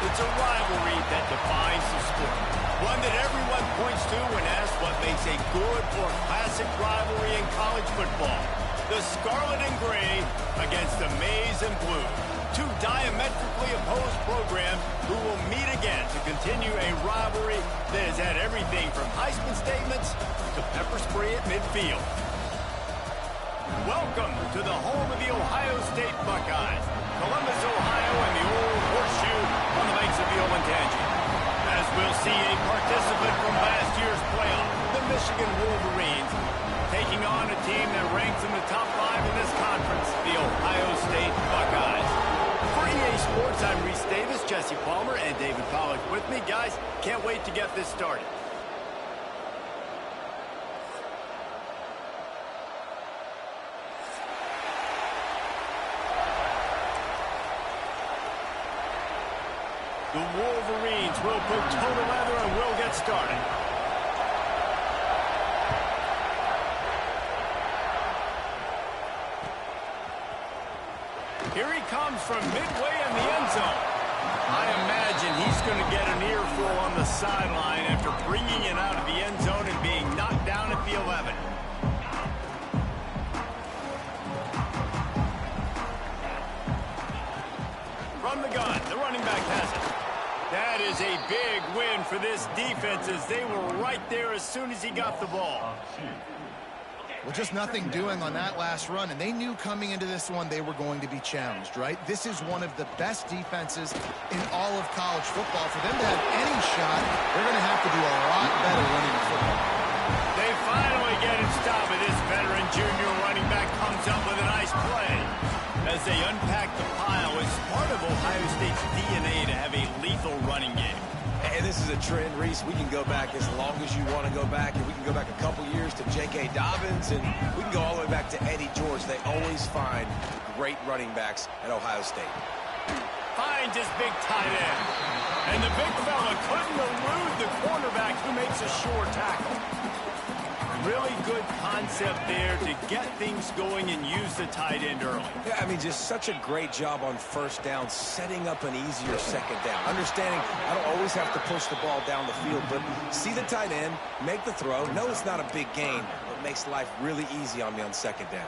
It's a rivalry that defines the sport. One that everyone points to when asked what makes a good or classic rivalry in college football. The Scarlet and Gray against the Maize and Blue. Two diametrically opposed programs who will meet again to continue a rivalry that has had everything from Heisman statements to pepper spray at midfield. Welcome to the home of the Ohio State Buckeyes, Columbus, Ohio, and the Old Horseshoe on the banks of the Olentangy. As we'll see a participant from last year's playoff, the Michigan Wolverines, taking on a team that ranks in the top 5 in this conference, the Ohio State Buckeyes. For EA Sports, I'm Reese Davis, Jesse Palmer, and David Pollack with me. Guys, can't wait to get this started. The Wolverines will put toe to leather and will get started. Here he comes from midway in the end zone. I imagine he's going to get an earful on the sideline after bringing it out of the end zone and being knocked down at the 11. From the gun, the running back has it. That is a big win for this defense as they were right there as soon as he got the ball. Well, just nothing doing on that last run, and they knew coming into this one they were going to be challenged, right? This is one of the best defenses in all of college football. For them to have any shot, they're going to have to do a lot better running the football. They finally get him stopped, and this veteran junior running back comes up with a nice play. As they unpack the pile, it's part of Ohio State's DNA to have a lethal running game. And this is a trend, Reese. We can go back as long as you want to go back, and we can go back a couple years to J.K. Dobbins, and we can go all the way back to Eddie George. They always find great running backs at Ohio State. Finds his big tight end. And the big fella couldn't elude the cornerback who makes a sure tackle. Really good concept there to get things going and use the tight end early. Yeah, I mean, just such a great job on first down, setting up an easier second down. Understanding I don't always have to push the ball down the field, but see the tight end, make the throw. No, it's not a big gain, but makes life really easy on me on second down.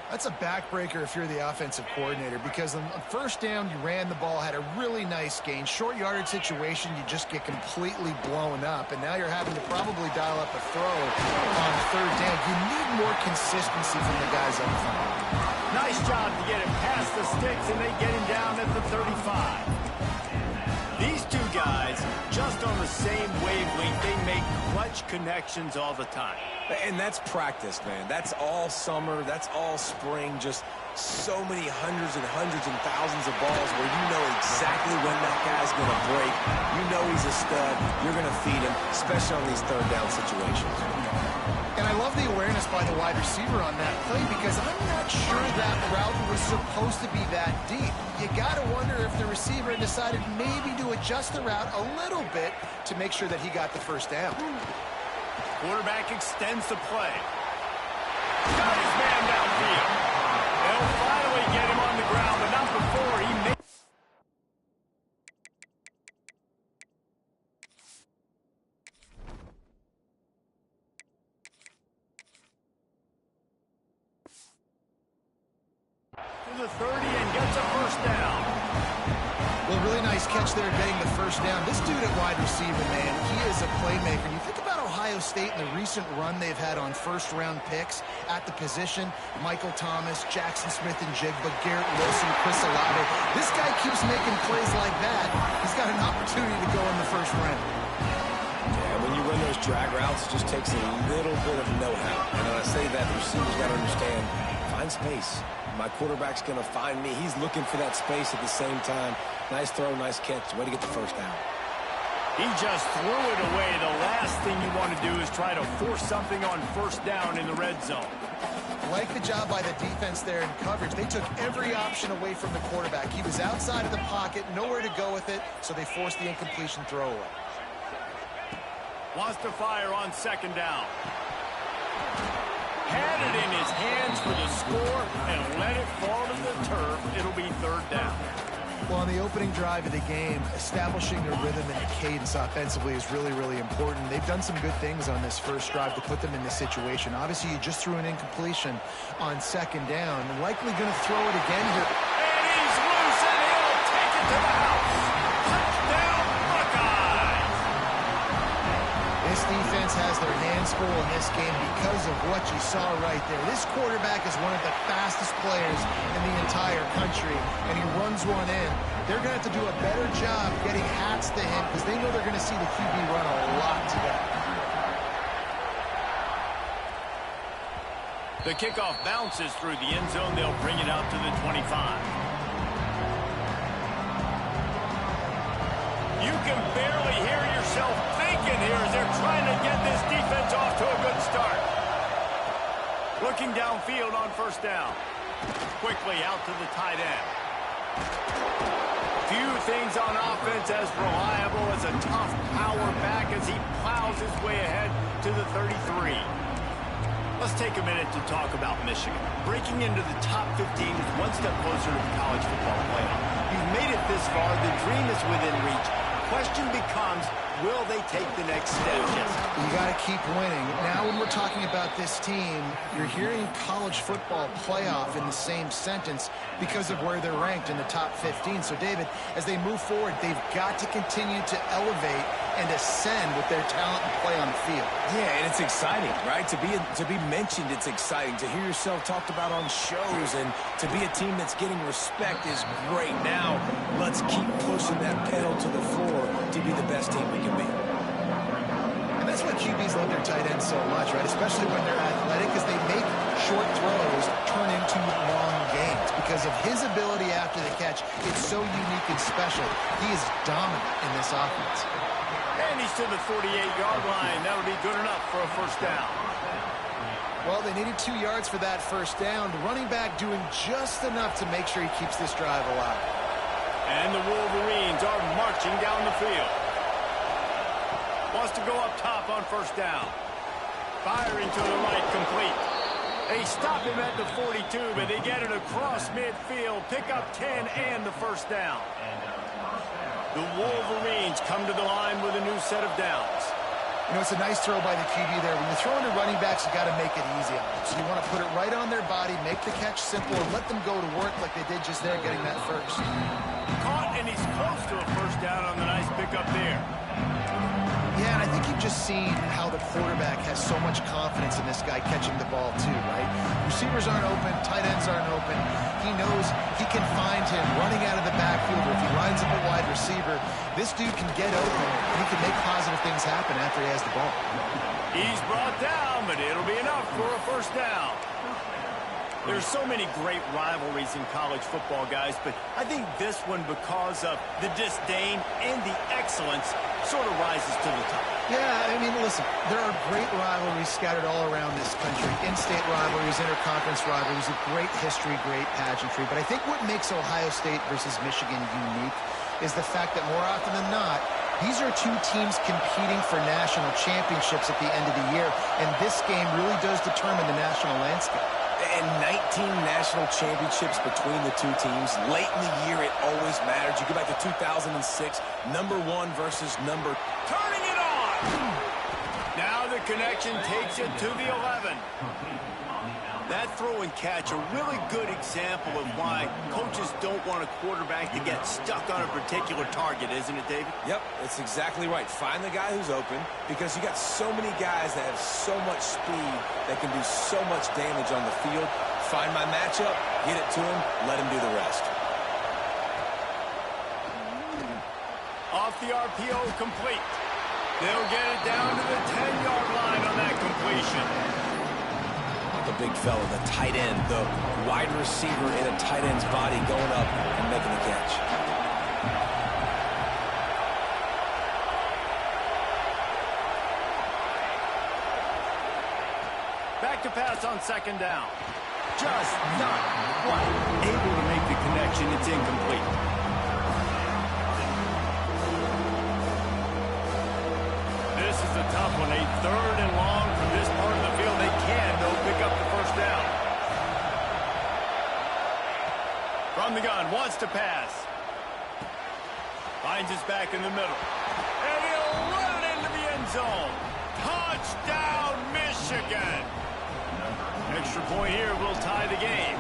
That's a backbreaker if you're the offensive coordinator, because on first down, you ran the ball, had a really nice gain. Short yardage situation, you just get completely blown up, and now you're having to probably dial up a throw on third down. You need more consistency from the guys up front. Nice job to get him past the sticks, and they get him down at the 35. These two guys, just on the same wavelength, they make clutch connections all the time. And that's practice, man. That's all summer. That's all spring. Just so many hundreds and thousands of balls where you know exactly when that guy's going to break. You know he's a stud. You're going to feed him, especially on these third down situations. And I love the awareness by the wide receiver on that play, because I'm not sure that route was supposed to be that deep. You got to wonder if the receiver decided maybe to adjust the route a little bit to make sure that he got the first down. Quarterback extends the play. Got his man downfield. They'll finally get him on the ground, but not before he makes... the 30 and gets a first down. Well, really nice catch there getting the first down. This dude at wide receiver, man, he is a playmaker. You think about Ohio State and the recent run they've had on first-round picks at the position. Michael Thomas, Jackson Smith-Njigba, Garrett Wilson, Chris Olave. This guy keeps making plays like that. He's got an opportunity to go in the first round. Yeah, when you run those drag routes, it just takes a little bit of know-how. And when I say that, the receiver's got to understand, find space. My quarterback's going to find me. He's looking for that space at the same time. Nice throw, nice catch. Way to get the first down. He just threw it away. The last thing you want to do is try to force something on first down in the red zone. Like the job by the defense there in coverage. They took every option away from the quarterback. He was outside of the pocket, nowhere to go with it, so they forced the incompletion throw away. Wants to fire on second down. Had it in his hands for the score and let it fall to the turf. It'll be third down. Well, on the opening drive of the game, establishing a rhythm and a cadence offensively is really, really important. They've done some good things on this first drive to put them in this situation. Obviously, you just threw an incompletion on second down. Likely going to throw it again here. And he's loose, and he'll take it to the house. Touchdown, Buckeyes! This defense has their hands full in this game because of what you saw right there. This quarterback is one of the fastest players in the entire country, and he runs one in. They're going to have to do a better job getting hats to him because they know they're going to see the QB run a lot today. The kickoff bounces through the end zone. They'll bring it out to the 25. You can barely hear yourself thinking here as they're trying to get this defense off to a good start. Looking downfield on first down. Quickly out to the tight end. Few things on offense as reliable as a tough power back as he plows his way ahead to the 33. Let's take a minute to talk about Michigan. Breaking into the top 15 is one step closer to the college football playoff. You've made it this far. The dream is within reach. Question becomes, will they take the next step? You got to keep winning. Now when we're talking about this team, you're hearing college football playoff in the same sentence because of where they're ranked in the top 15. So, David, as they move forward, they've got to continue to elevate and ascend with their talent and play on the field. Yeah, and it's exciting, right? To be mentioned, it's exciting. To hear yourself talked about on shows and to be a team that's getting respect is great. Now, let's keep pushing that pedal to the floor to be the best team we can be. And that's why QBs love their tight ends so much, right? Especially when they're athletic, because they make short throws turn into long gains. Because of his ability after the catch, it's so unique and special. He is dominant in this offense. And he's to the 48-yard line. That'll be good enough for a first down. Well, they needed 2 yards for that first down. The running back doing just enough to make sure he keeps this drive alive. And the Wolverines are marching down the field. Wants to go up top on first down. Firing to the right, complete. They stop him at the 42, but they get it across midfield. Pick up 10 and the first down. The Wolverines come to the line with a new set of downs. You know, it's a nice throw by the QB there. When you're throwing to running backs, you got to make it easy on them. So you want to put it right on their body, make the catch simple, and let them go to work like they did just there, getting that first. Caught, and he's close to a first down on the nice pickup there. Yeah, and I think you've just seen how the quarterback has so much confidence in this guy catching the ball too, right? Receivers aren't open, tight ends aren't open. He knows he can find him running out of the backfield, or if he lines up a wide receiver, this dude can get open, and he can make positive things happen after he has the ball. He's brought down, but it'll be enough for a first down. There's so many great rivalries in college football, guys, but I think this one, because of the disdain and the excellence, sort of rises to the top. Yeah, I mean, listen, there are great rivalries scattered all around this country. In-state rivalries, interconference rivalries, with great history, great pageantry. But I think what makes Ohio State versus Michigan unique is the fact that more often than not, these are two teams competing for national championships at the end of the year, and this game really does determine the national landscape. And 19 national championships between the two teams. Late in the year, it always matters. You go back to 2006, number one versus number. Turning it on! Now the connection takes it to the 11. That throw and catch, a really good example of why coaches don't want a quarterback to get stuck on a particular target, isn't it, David? Yep, it's exactly right. Find the guy who's open, because you got so many guys that have so much speed that can do so much damage on the field. Find my matchup, get it to him, let him do the rest. Off the RPO, complete. They'll get it down to the 10-yard line on that completion. The big fella, the tight end, the wide receiver in a tight end's body going up and making the catch. Back to pass on second down. Just not quite able to make the connection. It's incomplete. This is a tough one. A third and long from this part of the field. They can, though, pick up the first down. From the gun, wants to pass. Finds his back in the middle. And he'll run it into the end zone. Touchdown, Michigan. Extra point here will tie the game.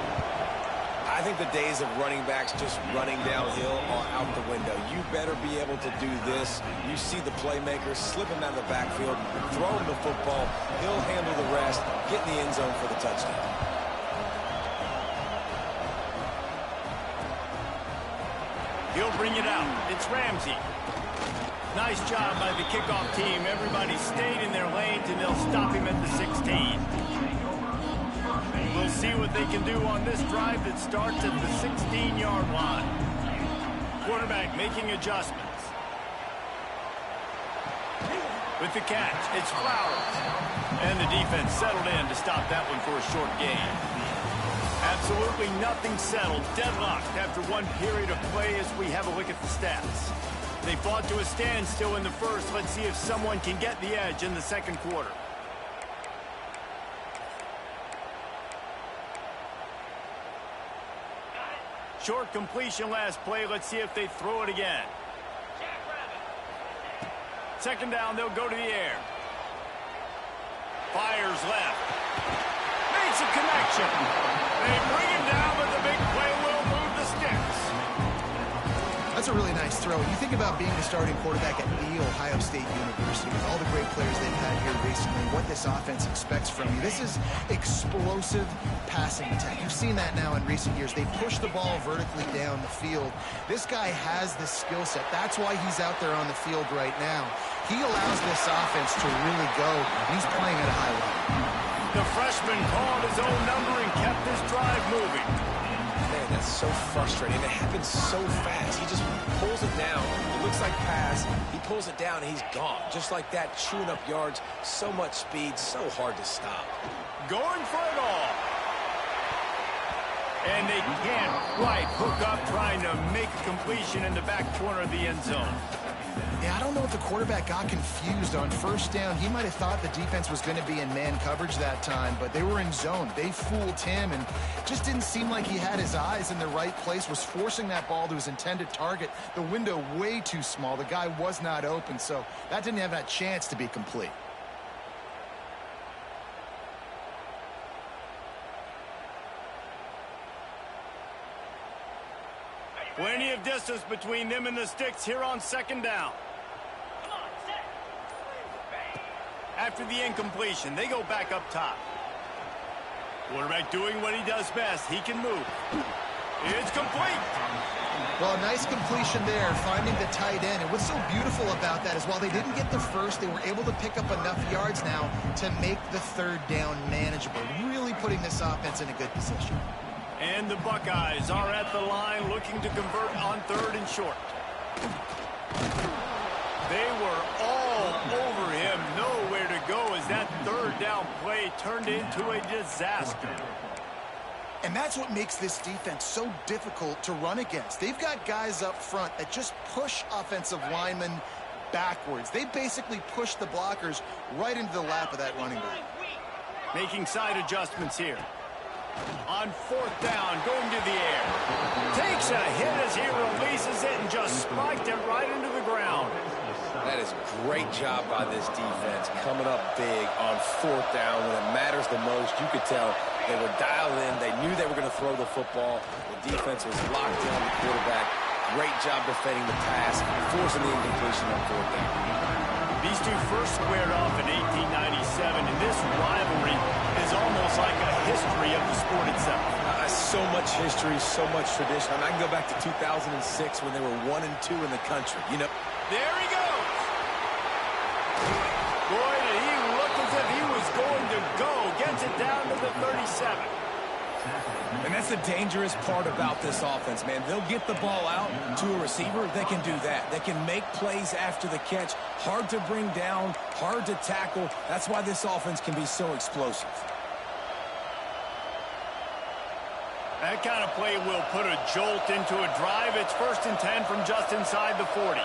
I think the days of running backs just running downhill are out the window. You better be able to do this. You see the playmaker, slip him out of the backfield, throw him the football. He'll handle the rest, get in the end zone for the touchdown. He'll bring it out. It's Ramsey. Nice job by the kickoff team. Everybody stayed in their lanes, and they'll stop him at the 16. We'll see what they can do on this drive that starts at the 16-yard line. Quarterback making adjustments. With the catch, it's Flowers. And the defense settled in to stop that one for a short gain. Absolutely nothing settled. Deadlocked after one period of play as we have a look at the stats. They fought to a standstill in the first. Let's see if someone can get the edge in the second quarter. Short completion last play. Let's see if they throw it again. Second down, they'll go to the air. Fires left. Makes a connection. They bring him down, but the big play will move the sticks. That's a really nice throw. You think about being the starting quarterback at The Ohio State University with all the great players they've had here recently, what this offense expects from you. This is explosive passing attack. You've seen that now in recent years. They push the ball vertically down the field. This guy has the skill set. That's why he's out there on the field right now. He allows this offense to really go. He's playing at a high level. The freshman called his own number and kept this drive moving. Man, that's so frustrating. It happens so fast. He just pulls it down. It looks like pass. He pulls it down, and he's gone. Just like that, chewing up yards. So much speed, so hard to stop. Going for it all. And they can't quite hook up trying to make a completion in the back corner of the end zone. Yeah, I don't know if the quarterback got confused on first down. He might have thought the defense was going to be in man coverage that time, but they were in zone. They fooled him and just didn't seem like he had his eyes in the right place, was forcing that ball to his intended target. The window way too small. The guy was not open, so that didn't have that chance to be complete. Plenty of distance between them and the sticks here on second down. After the incompletion, they go back up top. Quarterback doing what he does best. He can move. It's complete. Well, a nice completion there, finding the tight end. And what's so beautiful about that is while they didn't get the first, they were able to pick up enough yards now to make the third down manageable. Really putting this offense in a good position. And the Buckeyes are at the line looking to convert on third and short. They were all over him. Nowhere to go as that third down play turned into a disaster. And that's what makes this defense so difficult to run against. They've got guys up front that just push offensive linemen backwards. They basically push the blockers right into the lap of that running back. Making side adjustments here. On fourth down, going to the air. Takes a hit as he releases it and just spiked it right into the ground. That is great job by this defense, coming up big on 4th down when it matters the most. You could tell they were dialed in. They knew they were going to throw the football. The defense was locked in on the quarterback. Great job defending the pass, forcing the incompletion on 4th down. These two first squared off in 1897, and this rivalry is almost like a history of the sport itself. So much history, so much tradition. I mean, I can go back to 2006 when they were 1-2 in the country. You know. There he goes. Boy, did he look as if he was going to go. Gets it down to the 37. And that's the dangerous part about this offense, man. They'll get the ball out to a receiver. They can do that. They can make plays after the catch. Hard to bring down, hard to tackle. That's why this offense can be so explosive. That kind of play will put a jolt into a drive. It's 1st and 10 from just inside the 40.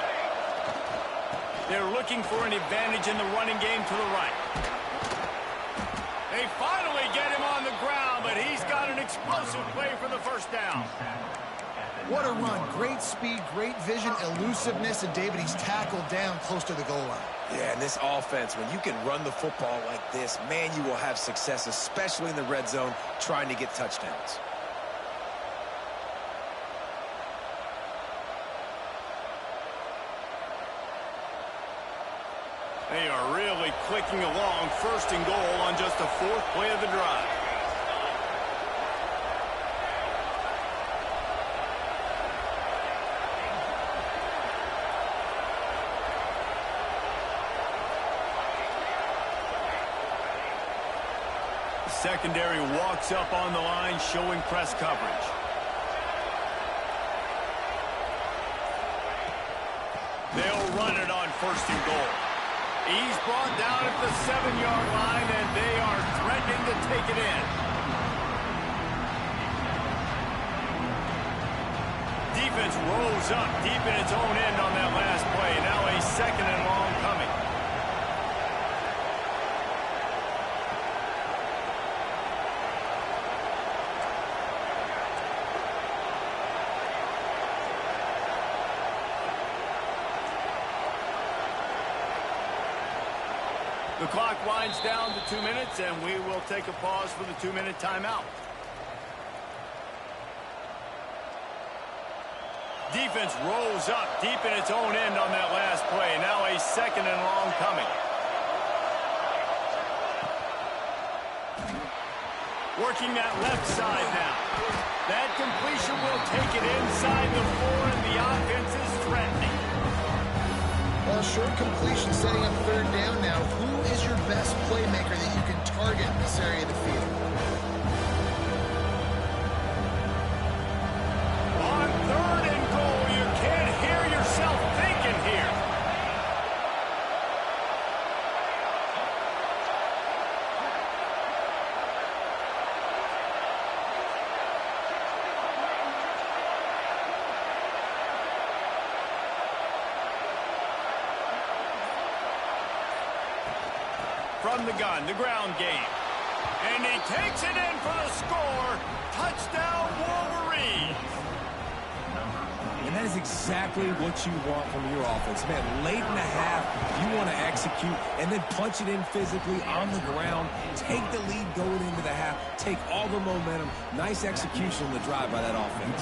They're looking for an advantage in the running game to the right. They finally get him on the ground, but he's got an explosive play for the 1st down. What a run. Great speed, great vision, elusiveness, and David, he's tackled down close to the goal line. Yeah, and this offense, when you can run the football like this, man, you will have success, especially in the red zone, trying to get touchdowns. They are really clicking along. 1st and goal on just the 4th play of the drive. The secondary walks up on the line, showing press coverage. They'll run it on 1st and goal. He's brought down at the 7-yard line, and they are threatening to take it in. Defense rose up deep in its own end on that last play. Now a 2nd and long coming. The clock winds down to 2 minutes, and we will take a pause for the 2-minute timeout. Defense rose up deep in its own end on that last play. Now a 2nd and long coming. Working that left side now. That completion will take it inside the 4, and the offense is threatening. Well, short completion setting up 3rd down now. Who is your best playmaker that you can target in this area of the field? On 3rd and goal, you can't hear yourself thinking here. From the gun, the ground game. And he takes it in for the score. Touchdown, Wolverines. And that is exactly what you want from your offense. Man, late in the half, you want to execute and then punch it in physically on the ground. Take the lead going into the half. Take all the momentum. Nice execution on the drive by that offense.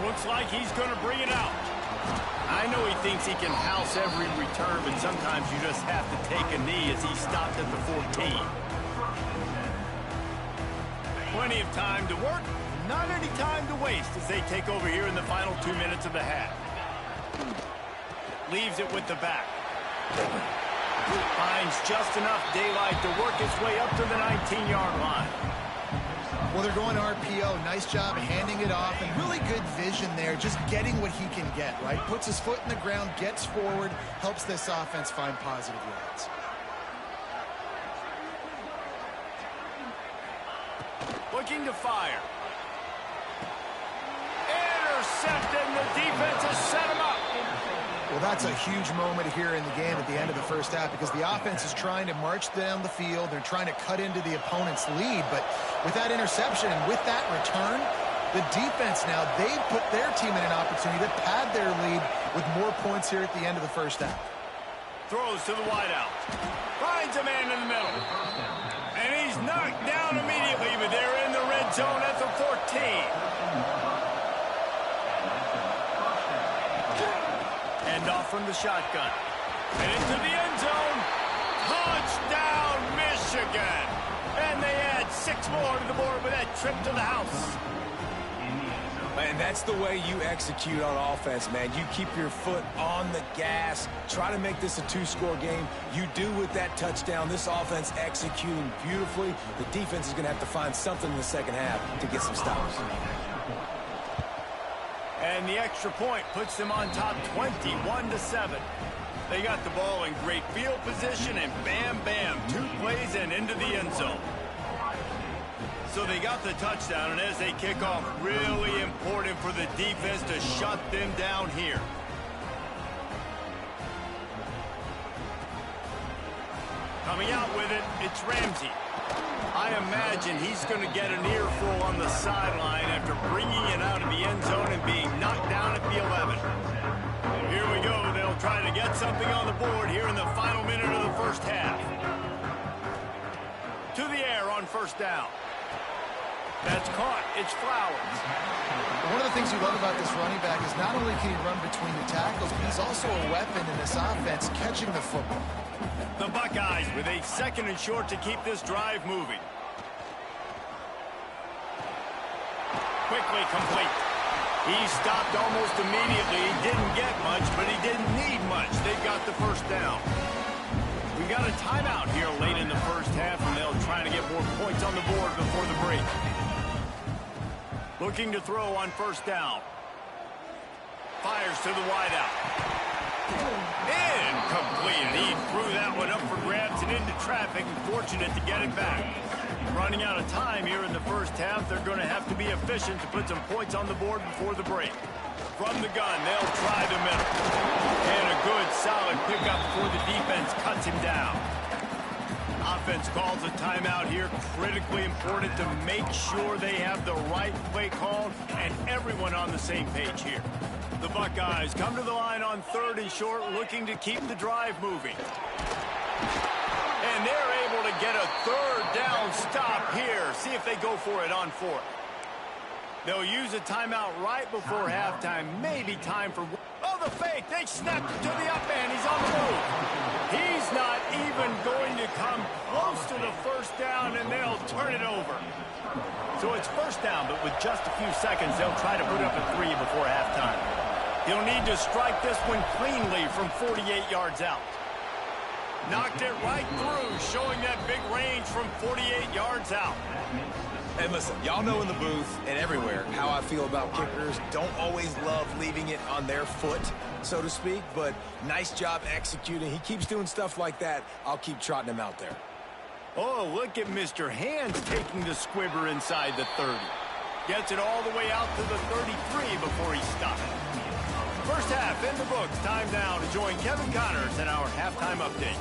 Looks like he's going to bring it out. I know he thinks he can house every return, but sometimes you just have to take a knee as he stopped at the 14. Plenty of time to work, not any time to waste as they take over here in the final 2 minutes of the half. Leaves it with the back. Finds just enough daylight to work his way up to the 19-yard line. Well, they're going RPO. Nice job handing it off, and really good vision there, just getting what he can get, right? Puts his foot in the ground, gets forward, helps this offense find positive yards. Looking to fire. Intercepted, and the defense has set him up. Well, that's a huge moment here in the game at the end of the first half because the offense is trying to march down the field. They're trying to cut into the opponent's lead. But with that interception and with that return, the defense now, they've put their team in an opportunity to pad their lead with more points here at the end of the first half. Throws to the wideout. Finds a man in the middle. And he's knocked down immediately, but they're in the red zone at the 14. End off from the shotgun. And into the end zone. Touchdown, Michigan. And they add 6 more to the board with that trip to the house. And that's the way you execute on offense, man. You keep your foot on the gas. Try to make this a 2-score game. You do with that touchdown. This offense executing beautifully. The defense is going to have to find something in the second half to get some stops. And the extra point puts them on top 21-7. They got the ball in great field position, and bam, bam, 2 plays and into the end zone. So they got the touchdown, and as they kick off, really important for the defense to shut them down here. Coming out with it, it's Ramsey. I imagine he's going to get an earful on the sideline after bringing it out of the end zone and being knocked down at the 11. Here we go. They'll try to get something on the board here in the final minute of the first half. To the air on first down. That's caught. It's Flowers. One of the things you love about this running back is not only can he run between the tackles, but he's also a weapon in this offense catching the football. The Buckeyes with a 2nd and short to keep this drive moving. Quickly complete. He stopped almost immediately. He didn't get much, but he didn't need much. They got the first down. We got a timeout here late in the first half, and they'll try to get more points on the board before the break. Looking to throw on first down. Fires to the wideout. Incomplete. He threw that one up for grabs and into traffic, and fortunate to get it back. Running out of time here in the first half. They're going to have to be efficient to put some points on the board before the break. From the gun, they'll try the middle. And a good, solid pickup before the defense cuts him down. Offense calls a timeout here. Critically important to make sure they have the right play call and everyone on the same page here. The Buckeyes come to the line on 3rd and short, looking to keep the drive moving. And they're able to get a 3rd down stop here. See if they go for it on 4th. They'll use a timeout right before halftime. Maybe time for... Oh, the fake. They snapped it to the up end. He's on the move. He's not even going to come close to the first down, and they'll turn it over. So it's first down, but with just a few seconds, they'll try to put up a 3 before halftime. He'll need to strike this one cleanly from 48 yards out. Knocked it right through, showing that big range from 48 yards out. And listen, y'all know in the booth and everywhere how I feel about kickers. Don't always love leaving it on their foot, so to speak, but nice job executing. He keeps doing stuff like that. I'll keep trotting him out there. Oh, look at Mr. Hands taking the squibber inside the 30. Gets it all the way out to the 33 before he stops. First half in the books. Time now to join Kevin Connors in our halftime update.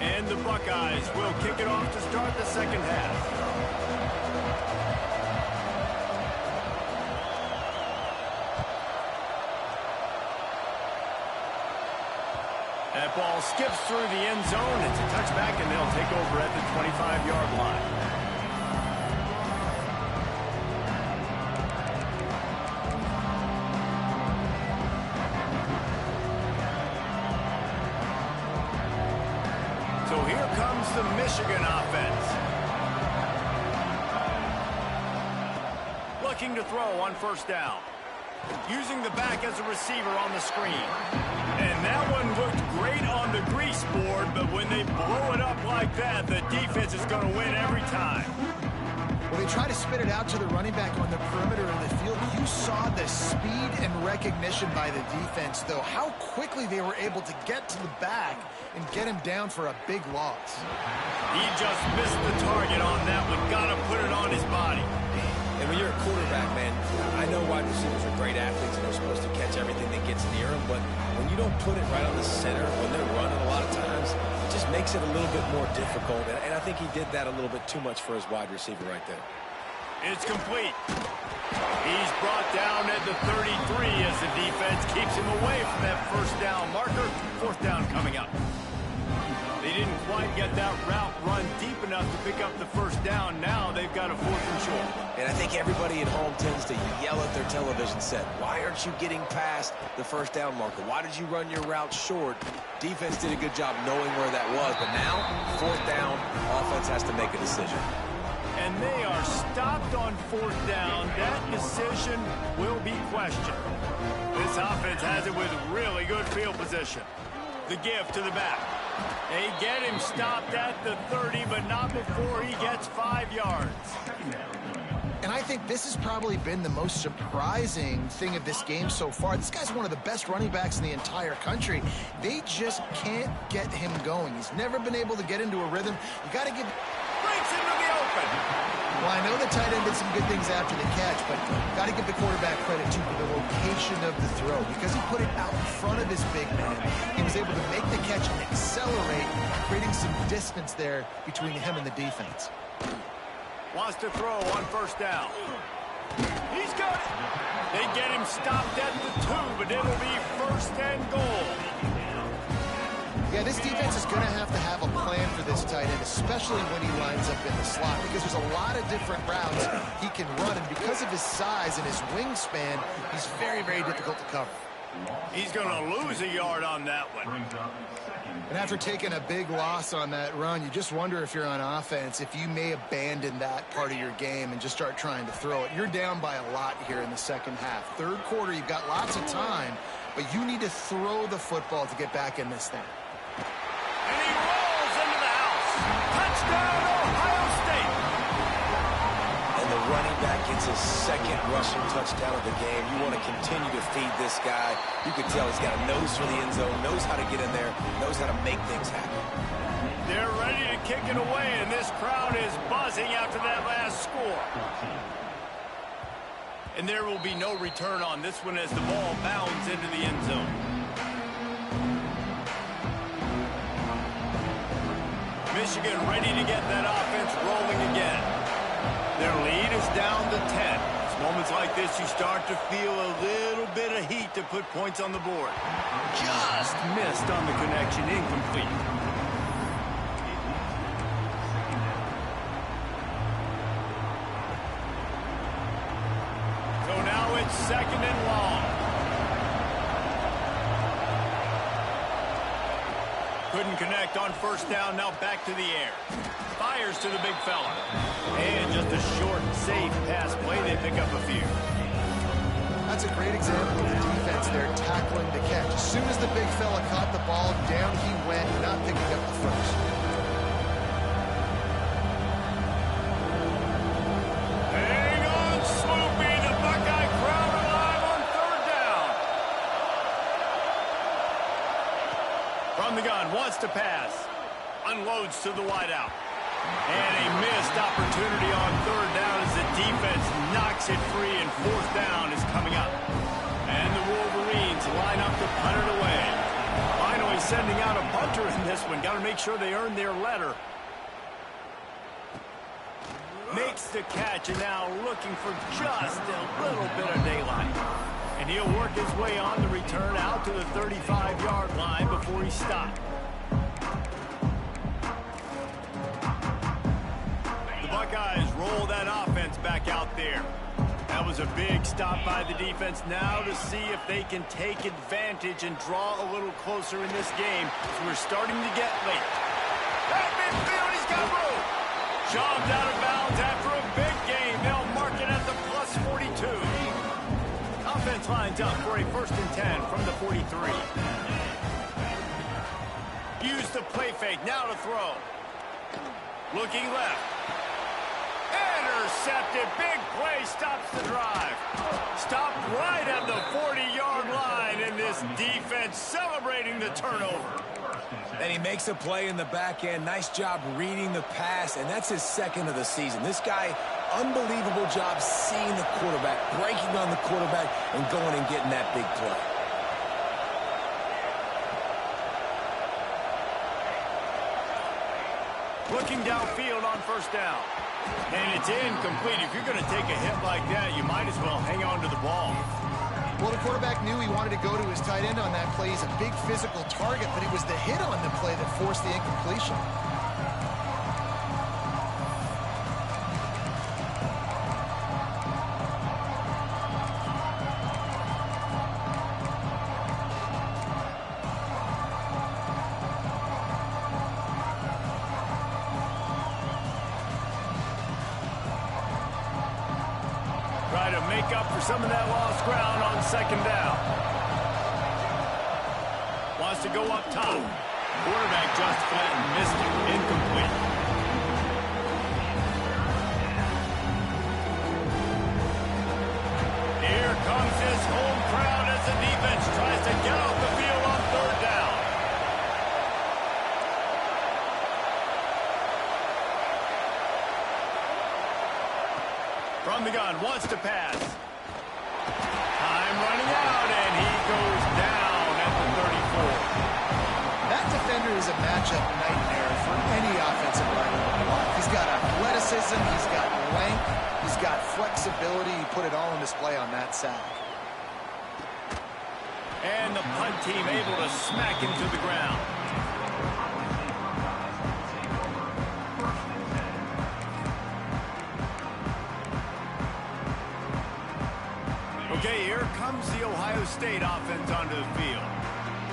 And the Buckeyes will kick it off to start the second half. That ball skips through the end zone. It's a touchback, and they'll take over at the 25-yard line. So here comes the Michigan offense. Looking to throw on first down. Using the back as a receiver on the screen. And that one looked great on the grease board, but when they blow it up like that, the defense is going to win every time. Well, they try to spit it out to the running back on the perimeter of the field. You saw the speed and recognition by the defense, though. How quickly they were able to get to the back and get him down for a big loss. He just missed the target on that one. Got to put it on his body. And when you're a quarterback, man, I know wide receivers great athletes and they're supposed to catch everything that gets near them, but when you don't put it right on the center, when they're running a lot of times, it just makes it a little bit more difficult, and I think he did that a little bit too much for his wide receiver right there. It's complete. He's brought down at the 33 as the defense keeps him away from that first down marker. Fourth down coming up. They didn't quite get that route run deep enough to pick up the first down. Now they've got a 4th and short. And I think everybody at home tends to yell at their television set, why aren't you getting past the first down marker? Why did you run your route short? Defense did a good job knowing where that was, but now, 4th down, offense has to make a decision. And they are stopped on 4th down. That decision will be questioned. This offense has it with really good field position. The give to the back. They get him stopped at the 30, but not before he gets 5 yards. And I think this has probably been the most surprising thing of this game so far. This guy's one of the best running backs in the entire country. They just can't get him going. He's never been able to get into a rhythm. You got to give... Breaks into the open. Well, I know the tight end did some good things after the catch, but got to give the quarterback credit, too, for the location of the throw. Because he put it out in front of his big man, he was able to make the catch and accelerate, creating some distance there between him and the defense. Wants to throw on first down. He's got it. They get him stopped at the 2, but it'll be 1st and goal. Yeah, this defense is going to have a plan for this tight end, especially when he lines up in the slot, because there's a lot of different routes he can run, and because of his size and his wingspan, he's very, very difficult to cover. He's going to lose a yard on that one. And after taking a big loss on that run, you just wonder if you're on offense, if you may abandon that part of your game and just start trying to throw it. You're down by a lot here in the second half. Third quarter, you've got lots of time, but you need to throw the football to get back in this thing. And he rolls into the house. Touchdown, Ohio State. And the running back gets his 2nd rushing touchdown of the game. You want to continue to feed this guy. You can tell he's got a nose for the end zone, knows how to get in there, knows how to make things happen. They're ready to kick it away, and this crowd is buzzing after that last score. And there will be no return on this one as the ball bounds into the end zone. Michigan ready to get that offense rolling again. Their lead is down to 10. It's moments like this you start to feel a little bit of heat to put points on the board. Just missed on the connection, incomplete. So now it's 2nd and long. Couldn't connect on first down, now back to the air. Fires to the big fella. And just a short, safe pass play, they pick up a few. That's a great example of the defense there tackling the catch. As soon as the big fella caught the ball, down he went, not picking up the first. Hang on, Sloopy, the Buckeye crowd alive on 3rd down. From the gun, wants to pass. Unloads to the wideout. And a missed opportunity on 3rd down as the defense knocks it free, and 4th down is coming up. And the Wolverines line up to punt it away. Finally sending out a punter in this one. Got to make sure they earn their letter. Makes the catch, and now looking for just a little bit of daylight. And he'll work his way on the return out to the 35-yard line before he stopped. Buckeyes roll that offense back out there. That was a big stop by the defense. Now to see if they can take advantage and draw a little closer in this game as we're starting to get late. At midfield, he's got room. Shoved out of bounds after a big game. They'll mark it at the plus 42. Offense lines up for a 1st and 10 from the 43. Use the play fake. Now to throw. Looking left. Intercepted. Big play stops the drive. Stopped right at the 40-yard line, and this defense celebrating the turnover. And he makes a play in the back end. Nice job reading the pass, and that's his 2nd of the season. This guy unbelievable job seeing the quarterback, breaking on the quarterback, and going and getting that big play. Looking downfield on first down. And it's incomplete. If you're going to take a hit like that, you might as well hang on to the ball. Well, the quarterback knew he wanted to go to his tight end on that play. He's a big physical target, but it was the hit on the play that forced the incompletion. Try to make up for some of that lost ground on second down. Wants to go up top. Quarterback just flat and missed it. Incomplete. Here comes his home crowd as the defense tries to get off the field on third down. From the gun, wants to pass. Time running out, and he goes down at the 34. That defender is a matchup nightmare for any offensive lineman to block. He's got athleticism, he's got length, he's got flexibility. He put it all on display on that sack. And the punt team able to smack him to the ground. Okay, here comes the Ohio State offense onto the field.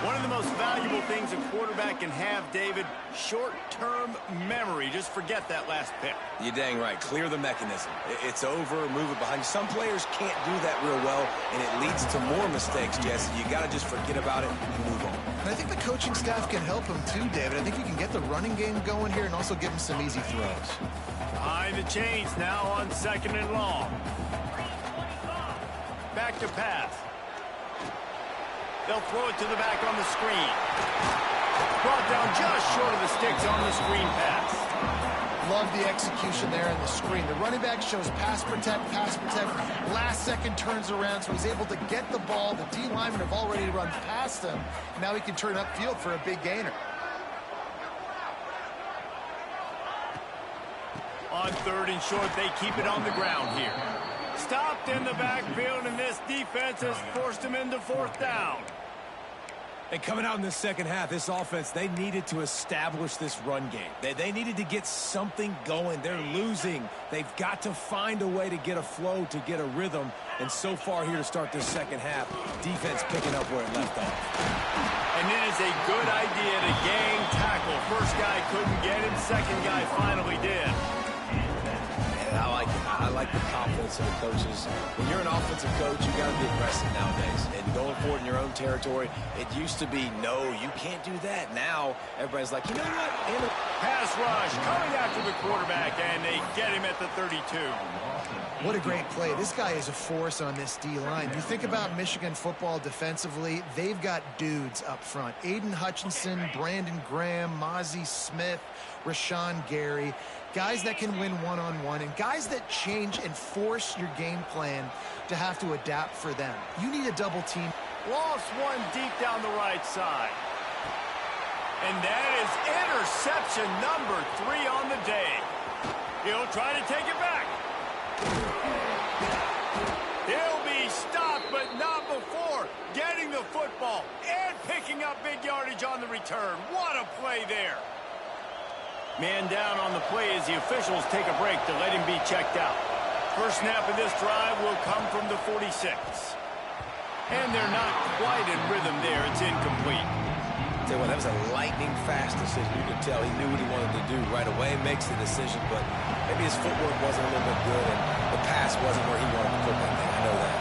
One of the most valuable things a quarterback can have, David, short-term memory. Just forget that last pick. You're dang right. Clear the mechanism. It's over, move it behind. Some players can't do that real well, and it leads to more mistakes, Jesse. You got to just forget about it and move on. And I think the coaching staff can help him too, David. I think you can get the running game going here and also give him some easy throws. Behind the chains now on second and long. Back to pass. They'll throw it to the back on the screen. Brought down just short of the sticks on the screen pass. Love the execution there in the screen. The running back shows pass protect. Last second turns around, so he's able to get the ball. The D linemen have already run past him. Now he can turn upfield for a big gainer. On third and short, they keep it on the ground here. Stopped in the backfield, and this defense has forced him into fourth down. And coming out in the second half, this offense, they needed to establish this run game. They needed to get something going. They're losing. They've got to find a way to get a flow, to get a rhythm. And so far here to start this second half, defense picking up where it left off. And it is a good idea to gang tackle. First guy couldn't get him. Second guy finally did. Yeah, I like it. I like the confidence of the coaches. When you're an offensive coach, you got to be aggressive nowadays. And going forward in your own territory, it used to be, no, you can't do that. Now, everybody's like, you know what? Pass rush coming after the quarterback, and they get him at the 32. What a great play. This guy is a force on this D-line. You think about Michigan football defensively, they've got dudes up front. Aiden Hutchinson, Brandon Graham, Mozzie Smith, Rashawn Gary. Guys that can win one-on-one and guys that change and force your game plan to have to adapt for them. You need a double team. Lost one deep down the right side. And that is interception number 3 on the day. He'll try to take it back. He'll be stopped, but not before getting the football and picking up big yardage on the return. What a play there. Man down on the play as the officials take a break to let him be checked out. First snap of this drive will come from the 46. And they're not quite in rhythm there. It's incomplete. Tell you what, that was a lightning-fast decision. You could tell he knew what he wanted to do right away. Makes the decision, but maybe his footwork wasn't a little bit good, and the pass wasn't where he wanted to put that thing. I know that.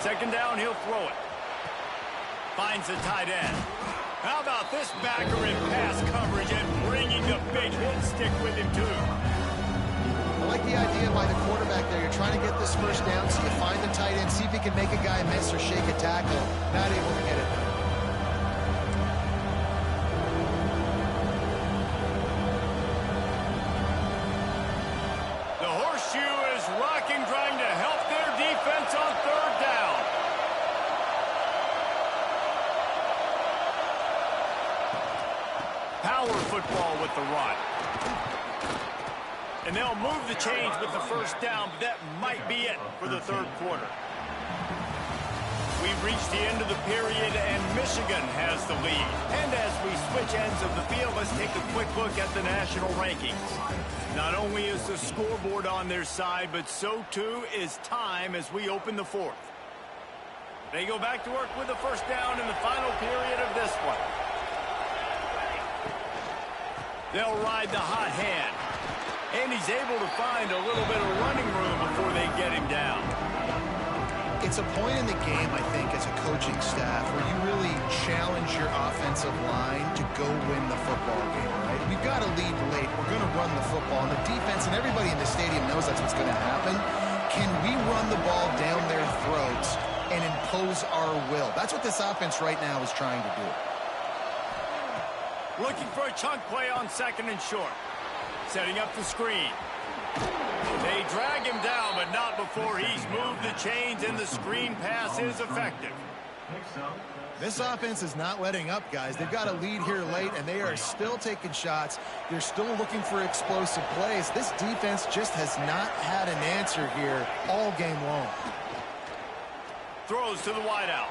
Second down, he'll throw it. Finds the tight end. How about this backer in pass coverage and bringing the big hit stick with him, too? I like the idea by the quarterback there. You're trying to get this first down, so you find the tight end, see if he can make a guy miss or shake a tackle. Not able to get it done. power football with the run. And they'll move the chains with the first down, but that might be it for the third quarter. We've reached the end of the period, and Michigan has the lead. And as we switch ends of the field, let's take a quick look at the national rankings. Not only is the scoreboard on their side, but so too is time as we open the fourth. They go back to work with the first down in the final period of this one. They'll ride the hot hand. And he's able to find a little bit of running room before they get him down. It's a point in the game, I think, as a coaching staff where you really challenge your offensive line to go win the football game, right? We've got to lead late. We're going to run the football. And the defense and everybody in the stadium knows that's what's going to happen. Can we run the ball down their throats and impose our will? That's what this offense right now is trying to do. Looking for a chunk play on second and short. Setting up the screen. They drag him down, but not before he's moved the chains, and the screen pass is effective. This offense is not letting up, guys. They've got a lead here late, and they are still taking shots. They're still looking for explosive plays. This defense just has not had an answer here all game long. Throws to the wideout.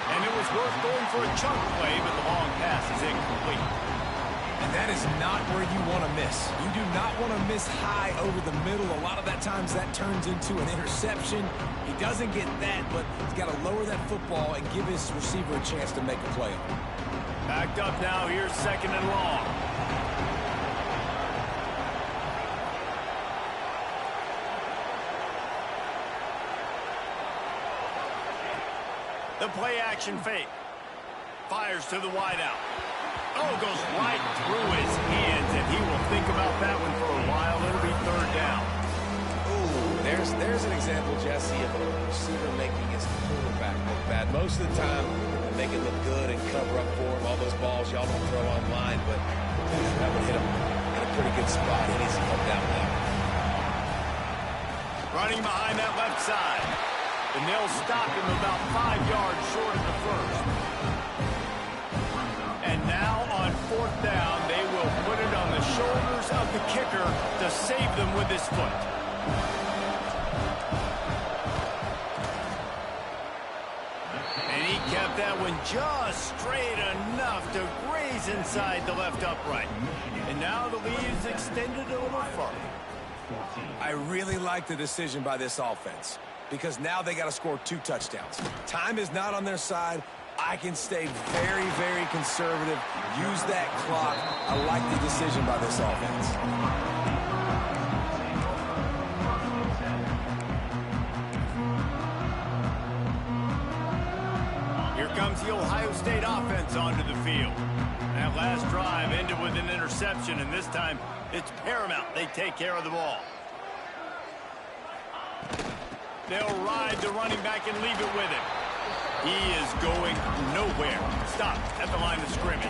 And it was worth going for a chunk play, but the long pass is incomplete. And that is not where you want to miss. You do not want to miss high over the middle. A lot of that times that turns into an interception. He doesn't get that, but he's got to lower that football and give his receiver a chance to make a play. Backed up now. Here's second and long. The play action fake. Fires to the wideout. Oh, goes right through his hands, and he will think about that one for a while. It'll be third down. Ooh, there's an example, Jesse, of a receiver making his quarterback look bad. Most of the time, they make it look good and cover up for him. All those balls y'all don't throw online, but that would hit him in a pretty good spot. He needs to come down now. Running behind that left side. And they'll stop him about 5 yards short of the first. And now on fourth down, they will put it on the shoulders of the kicker to save them with his foot. And he kept that one just straight enough to graze inside the left upright. And now the lead is extended a little further. I really like the decision by this offense because now they got to score 2 touchdowns. Time is not on their side. I can stay very, very conservative. Use that clock. I like the decision by this offense. Here comes the Ohio State offense onto the field. That last drive ended with an interception, and this time it's paramount they take care of the ball. They'll ride the running back and leave it with him. He is going nowhere. Stop at the line of scrimmage.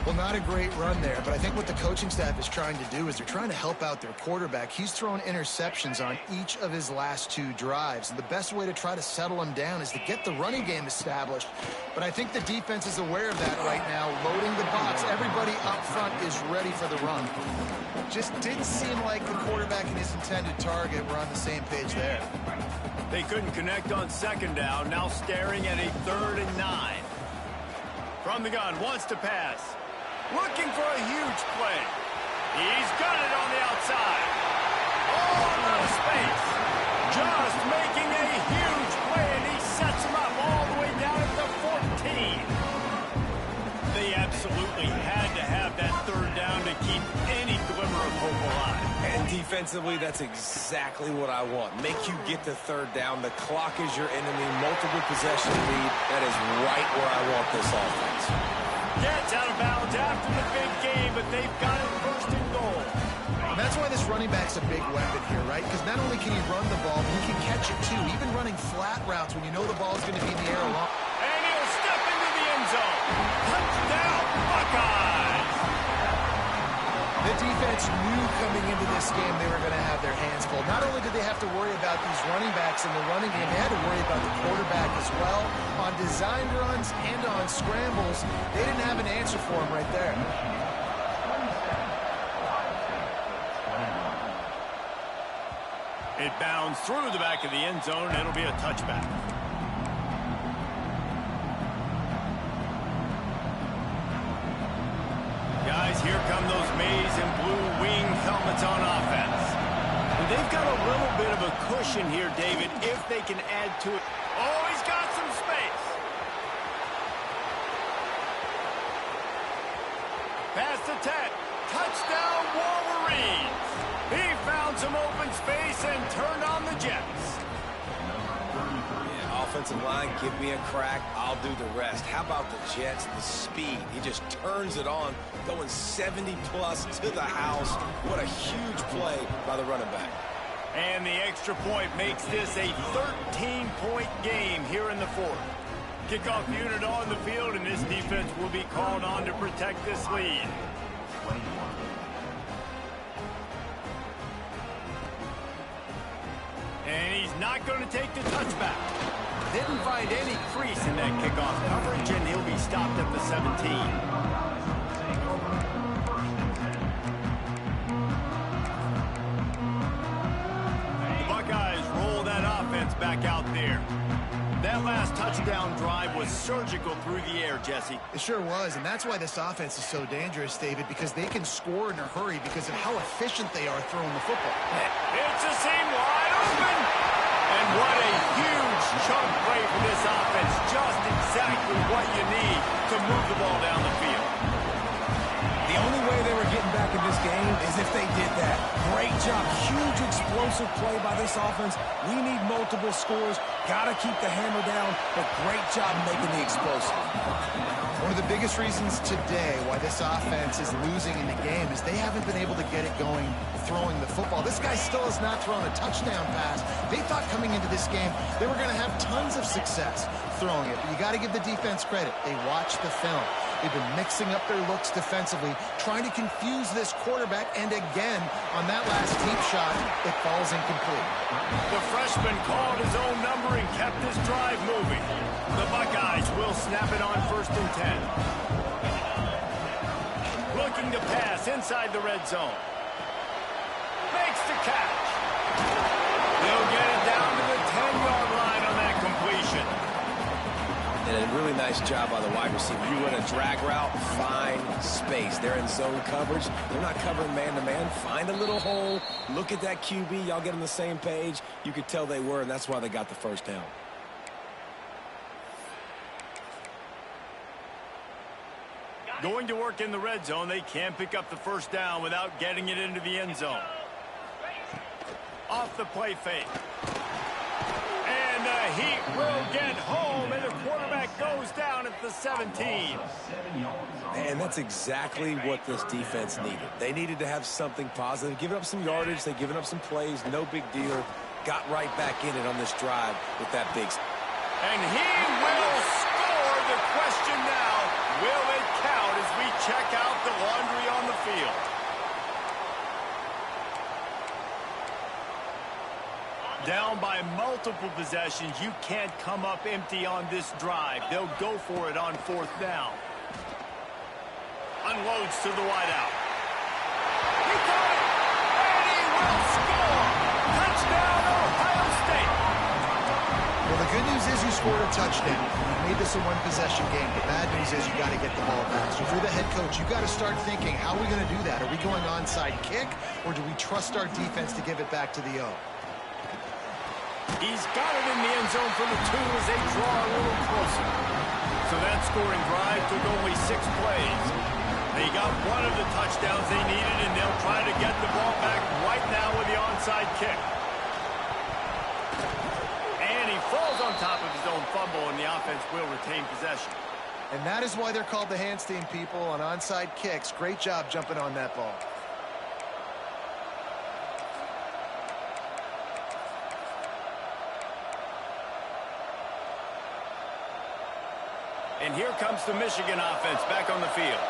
Well, not a great run there, but I think what the coaching staff is trying to do is they're trying to help out their quarterback. He's thrown interceptions on each of his last 2 drives, and the best way to try to settle him down is to get the running game established. But I think the defense is aware of that right now, loading the box. Everybody up front is ready for the run. Just didn't seem like the quarterback and his intended target were on the same page there. They couldn't connect on second down, now staring at a 3rd and 9. From the gun, wants to pass. Looking for a huge play. He's got it on the outside. Oh, a lot of space. Just making a huge play, and he sets him up all the way down at the 14. They absolutely had to have that 3rd down to keep any glimmer of hope alive. And defensively, that's exactly what I want. Make you get the 3rd down. The clock is your enemy. Multiple possession lead. That is right where I want this offense. Gets out of bounds after the big game, but they've got it first and goal. And that's why this running back's a big weapon here, right? Because not only can he run the ball, but he can catch it too. Even running flat routes when you know the ball's going to be in the air a lot. And he'll step into the end zone. Touchdown, Buckeyes! The defense knew coming into this game they were going to have their hands full. Not only did they have to worry about these running backs in the running game, they had to worry about the quarterback as well. On design runs and on scrambles, they didn't have an answer for him right there. It bounds through the back of the end zone, and it'll be a touchback. Guys, here come those maize and blue wing helmets on offense. And they've got a little bit of a cushion here, David, if they can add to it. Oh, he's got some space. Pass to 10. Touchdown, Wolverines. He found some open space and turned on the Jets. Yeah, offensive line, give me a crack. I'll do the rest. How about the Jets, the speed? He just turns it on, going 70-plus to the house. What a huge play by the running back. And the extra point makes this a 13-point game here in the fourth. Kickoff unit on the field, and this defense will be called on to protect this lead. And he's not going to take the touchback. Didn't find any crease in that kickoff coverage, and he'll be stopped at the 17. The Buckeyes roll that offense back out there. That last touchdown drive was surgical through the air, Jesse. It sure was, and that's why this offense is so dangerous, David, because they can score in a hurry because of how efficient they are throwing the football. It's a seam wide open. And what a huge chunk play for this offense. Just exactly what you need to move the ball down the field. The only way they were getting back in this game is if they did that. Great job. Huge explosive play by this offense. We need multiple scores. Got to keep the hammer down, but great job making the explosive. One of the biggest reasons today why this offense is losing in the game is they haven't been able to get it going throwing the football. This guy still has not thrown a touchdown pass. They thought coming into this game they were going to have tons of success throwing it. But you got to give the defense credit. They watched the film. They've been mixing up their looks defensively, trying to confuse this quarterback, and again, on that last deep shot, it falls incomplete. The freshman called his own number and kept his drive moving. The Buckeyes will snap it on 1st and 10. Looking to pass inside the red zone. Makes the catch. They'll get it down to the 10-yard line on that completion. And a really nice job by the wide receiver. You run a drag route, find space. They're in zone coverage. They're not covering man-to-man. Find a little hole. Look at that QB. Y'all get on the same page. You could tell they were, and that's why they got the first down. Going to work in the red zone. They can't pick up the first down without getting it into the end zone. Off the play fake. And the Heat will get home, and the quarterback goes down at the 17. And that's exactly what this defense needed. They needed to have something positive. Giving up some yardage, they've given up some plays, no big deal. Got right back in it on this drive with that big. And he will score. The question now, will it count as we check out the laundry on the field? Down by multiple possessions, you can't come up empty on this drive. They'll go for it on 4th down. Unloads to the wideout. He got it, and he will score. Touchdown, Ohio State. Well, the good news is you scored a touchdown. You made this a one-possession game. The bad news is you got to get the ball back. So if you're the head coach, you got to start thinking, how are we going to do that? Are we going onside kick, or do we trust our defense to give it back to the O? He's got it in the end zone for the 2 as they draw a little closer. So that scoring drive took only 6 plays. They got one of the touchdowns they needed, and they'll try to get the ball back right now with the onside kick. And he falls on top of his own fumble, and the offense will retain possession. And that is why they're called the Handstein people on onside kicks. Great job jumping on that ball. And here comes the Michigan offense back on the field.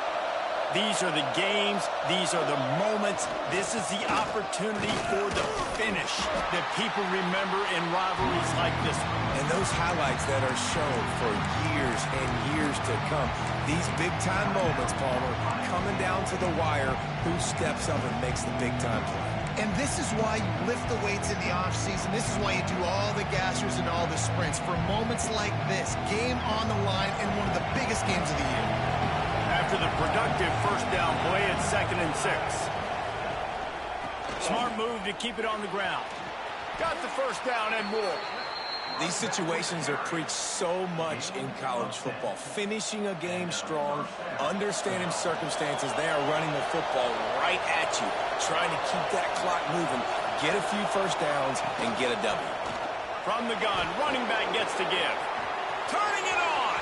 These are the games. These are the moments. This is the opportunity for the finish that people remember in rivalries like this one. And those highlights that are shown for years and years to come. These big-time moments, Palmer, coming down to the wire, who steps up and makes the big-time play. And this is why you lift the weights in the offseason. This is why you do all the gassers and all the sprints. For moments like this, game on the line in one of the biggest games of the year. After the productive first down play, it's 2nd and 6. Smart move to keep it on the ground. Got the first down and more. These situations are preached so much in college football. Finishing a game strong, understanding circumstances. They are running the football right at you, trying to keep that clock moving, get a few first downs, and get a W. From the gun, running back gets to give. Turning it on.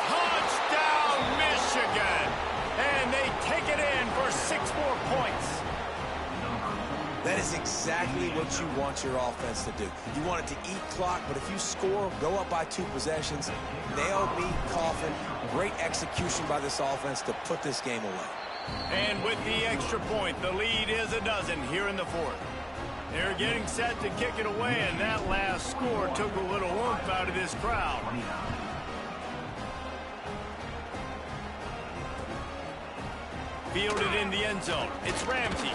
Touchdown, Michigan. And they take it in for 6 more points. That is exactly what you want your offense to do. You want it to eat clock, but if you score, go up by 2 possessions, nail, meet, coffin. Great execution by this offense to put this game away. And with the extra point, the lead is a dozen here in the 4th. They're getting set to kick it away, and that last score took a little oomph out of this crowd. Fielded in the end zone. It's Ramsey.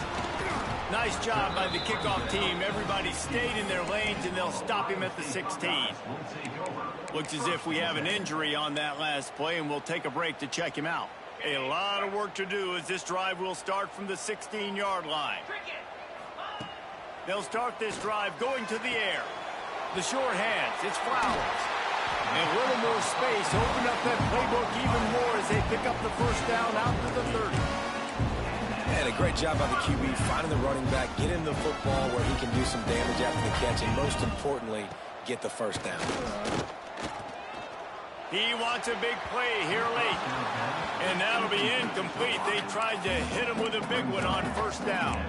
Nice job by the kickoff team. Everybody stayed in their lanes, and they'll stop him at the 16. Looks as if we have an injury on that last play, and we'll take a break to check him out. A lot of work to do as this drive will start from the 16-yard line. They'll start this drive going to the air. The short hands. It's Flowers. And a little more space. Open up that playbook even more as they pick up the first down out to the 30. And a great job by the QB finding the running back, get him the football where he can do some damage after the catch, and most importantly, get the first down. He wants a big play here late. And that'll be incomplete. They tried to hit him with a big one on first down.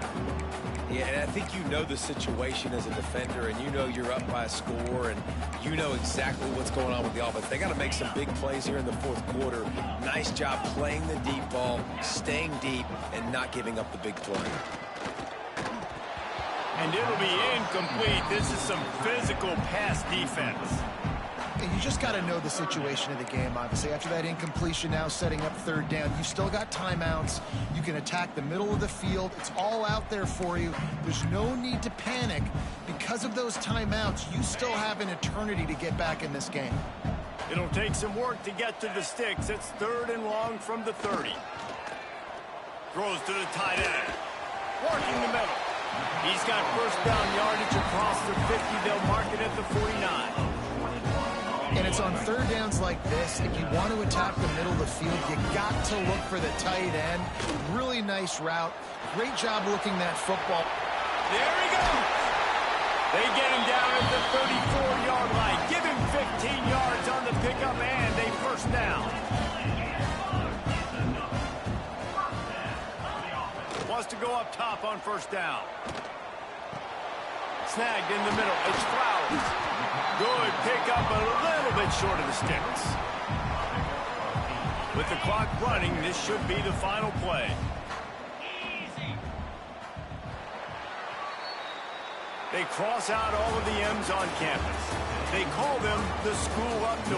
Yeah, and I think you know the situation as a defender, and you know you're up by a score, and you know exactly what's going on with the offense. They got to make some big plays here in the 4th quarter. Nice job playing the deep ball, staying deep, and not giving up the big play. And it'll be incomplete. This is some physical pass defense. And you just got to know the situation of the game, obviously. After that incompletion, now setting up 3rd down, you've still got timeouts. You can attack the middle of the field. It's all out there for you. There's no need to panic. Because of those timeouts, you still have an eternity to get back in this game. It'll take some work to get to the sticks. It's 3rd and long from the 30. Throws to the tight end. Working the middle. He's got first down yardage across the 50. They'll mark it at the 49. And it's on 3rd downs like this. If you want to attack the middle of the field, you got to look for the tight end. Really nice route. Great job looking that football. There he goes. They get him down at the 34-yard line. Give him 15 yards on the pickup and a first down. Wants to go up top on first down. Snagged in the middle. It's Flowers. Good pickup, a little bit short of the sticks. With the clock running, this should be the final play. They cross out all of the M's on campus. They call them the School Up North.